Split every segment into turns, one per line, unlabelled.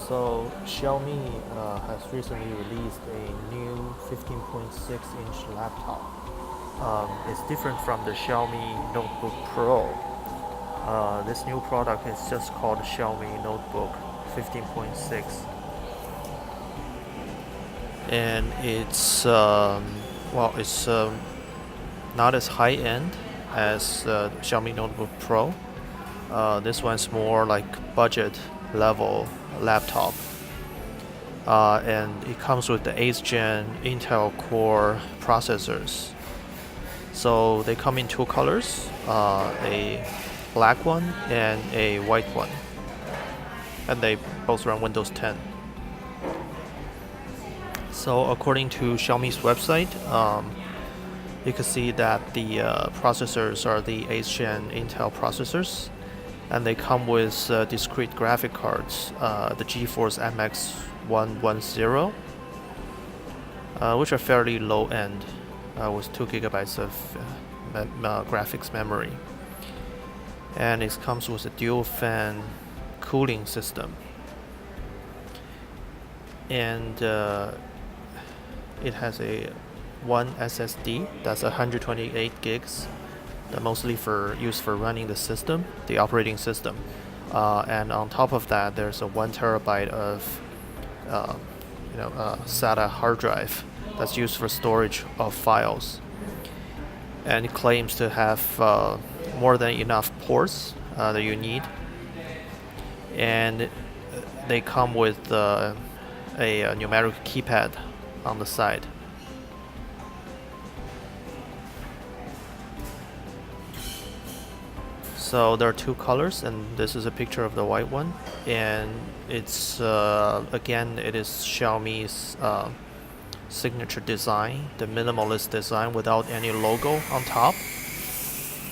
So Xiaomi has recently released a new 15.6-inch laptop. It's different from the Xiaomi Notebook Pro. This new product is just called Xiaomi Notebook 15.6, and it's not as high end as Xiaomi Notebook Pro. This one's more like budget level laptop. And it comes with the 8th gen Intel Core processors. So they come in two colors, a black one and a white one. And they both run Windows 10. So according to Xiaomi's website, you can see that the processors are the 8th gen Intel processors, and they come with discrete graphic cards, the GeForce MX 110, which are fairly low end, with 2 gigabytes of graphics memory. And it comes with a dual fan cooling system. And it has a one SSD that's 128 gigs, mostly used for running the system, the operating system. And on top of that, there's a 1 terabyte of SATA hard drive that's used for storage of files. And it claims to have more than enough ports that you need. And they come with a numeric keypad on the side. So there are two colors, and this is a picture of the white one. And it's again, it is Xiaomi's signature design, the minimalist design without any logo on top.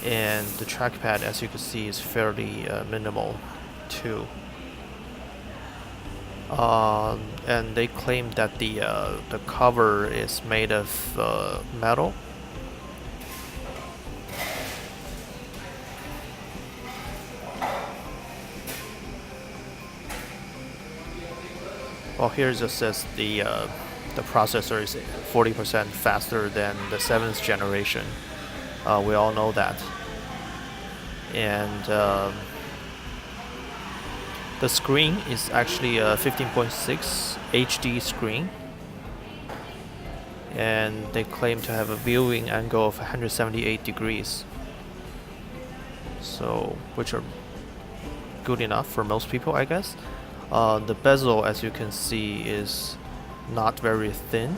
And the trackpad, as you can see, is fairly minimal too. And they claim that the cover is made of metal. Well, here it just says the processor is 40% faster than the 7th generation. We all know that. And the screen is actually a 15.6 HD screen. And they claim to have a viewing angle of 178 degrees. So, which are good enough for most people, I guess. The bezel, as you can see, is not very thin,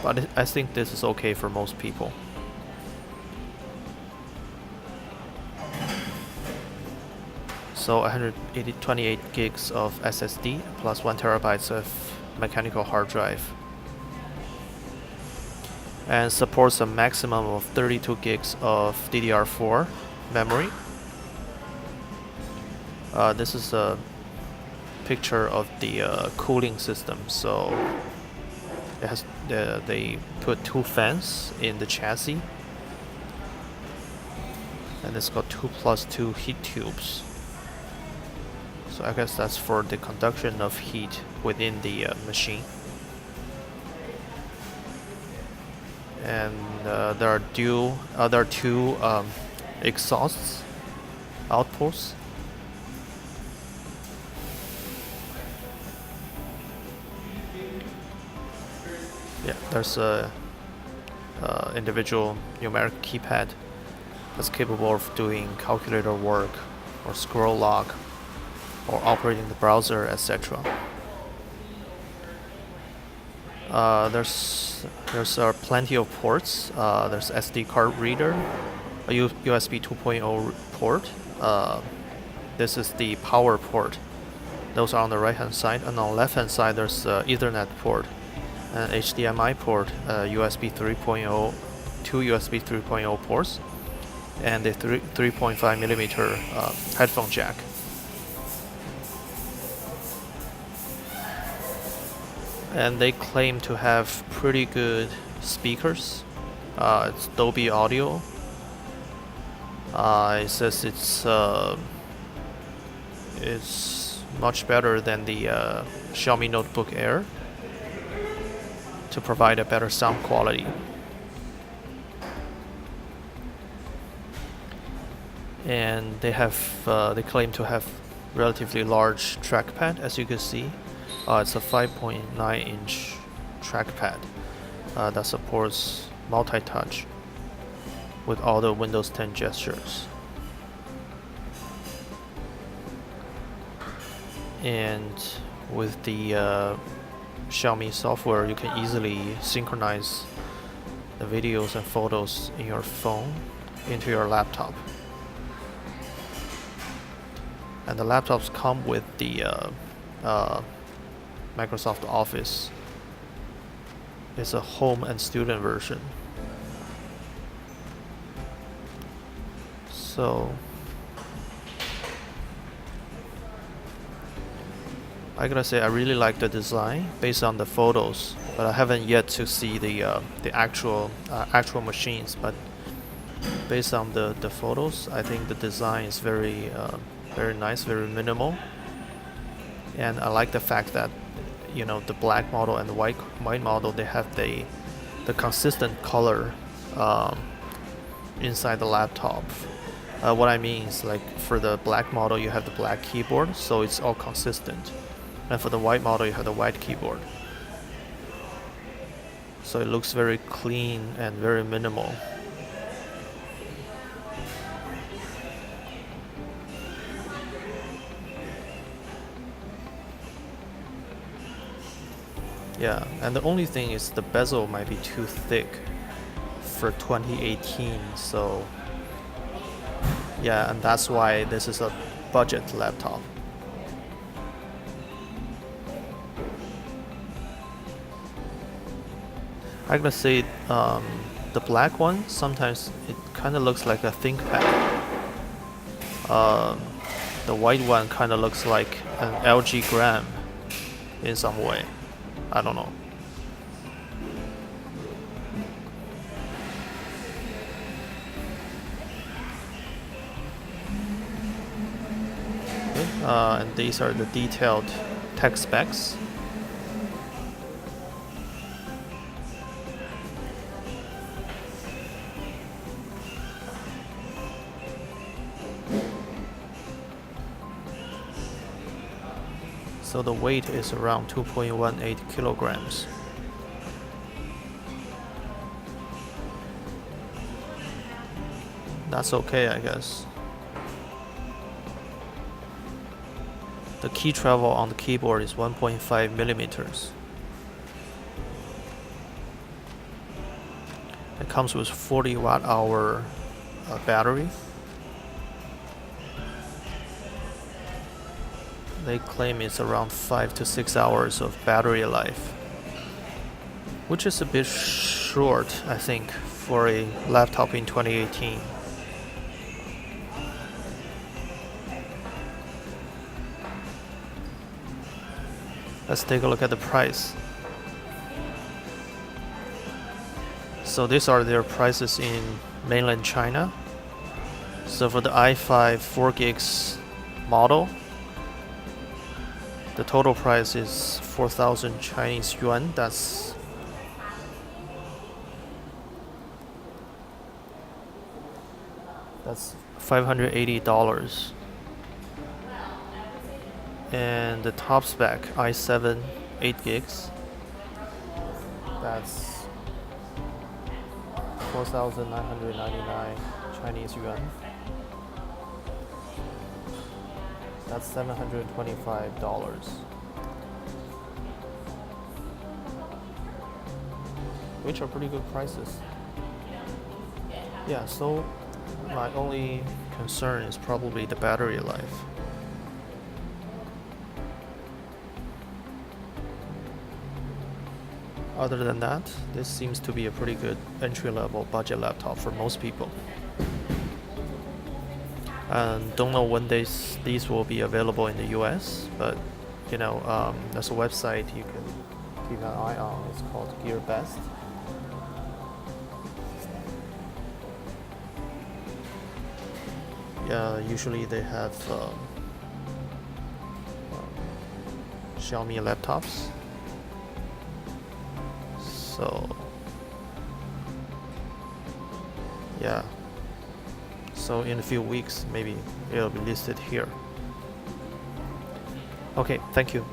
but I think this is okay for most people. So 128 gigs of SSD plus 1 terabyte of mechanical hard drive, and supports a maximum of 32 gigs of DDR4 memory. This is a picture of the cooling system. So it has they put 2 fans in the chassis, and it's got 2+2 heat tubes. So I guess that's for the conduction of heat within the machine. And there are 2 exhausts outputs. Yeah, there's a individual numeric keypad that's capable of doing calculator work or scroll lock or operating the browser, etc. There's plenty of ports. There's SD card reader, a USB 2.0 port. This is the power port. Those are on the right hand side, and on the left hand side there's Ethernet port, an HDMI port, USB 3.0, 2 USB 3.0 ports, and the 3.5 millimeter headphone jack. And they claim to have pretty good speakers. It's Dolby Audio. It says it's much better than the Xiaomi Notebook Air to provide a better sound quality. And they claim to have relatively large trackpad, as you can see. It's a 5.9-inch trackpad that supports multi-touch with all the Windows 10 gestures. And with the Xiaomi software, you can easily synchronize the videos and photos in your phone into your laptop. And the laptops come with the Microsoft Office. It's a home and student version. So I gotta say, I really like the design based on the photos, but I haven't yet to see the actual machines. But based on the photos, I think the design is very nice, very minimal, and I like the fact that the black model and the white model, they have the consistent color inside the laptop. What I mean is, like, for the black model you have the black keyboard, so it's all consistent, and for the white model you have the white keyboard, so it looks very clean and very minimal. Yeah, and the only thing is the bezel might be too thick for 2018, so yeah, and that's why this is a budget laptop. I gotta say, the black one, sometimes it kind of looks like a ThinkPad. The white one kind of looks like an LG Gram in some way. I don't know. Okay, and these are the detailed tech specs. So the weight is around 2.18 kilograms. That's okay, I guess. The key travel on the keyboard is 1.5 millimeters. It comes with 40 watt-hour battery. They claim it's around 5 to 6 hours of battery life, which is a bit short, I think, for a laptop in 2018. Let's take a look at the price. So these are their prices in mainland China. So for the i5 4 gigs model, the total price is 4,000 Chinese yuan. That's $580. And the top spec i7 8 gigs, that's 4,999 Chinese yuan. That's $725, which are pretty good prices. Yeah, so my only concern is probably the battery life. Other than that, this seems to be a pretty good entry-level budget laptop for most people. And don't know when these will be available in the US, but there's a website you can keep an eye on. It's called GearBest. Yeah, usually they have Xiaomi laptops. So yeah, so in a few weeks maybe it'll be listed here. Okay, thank you.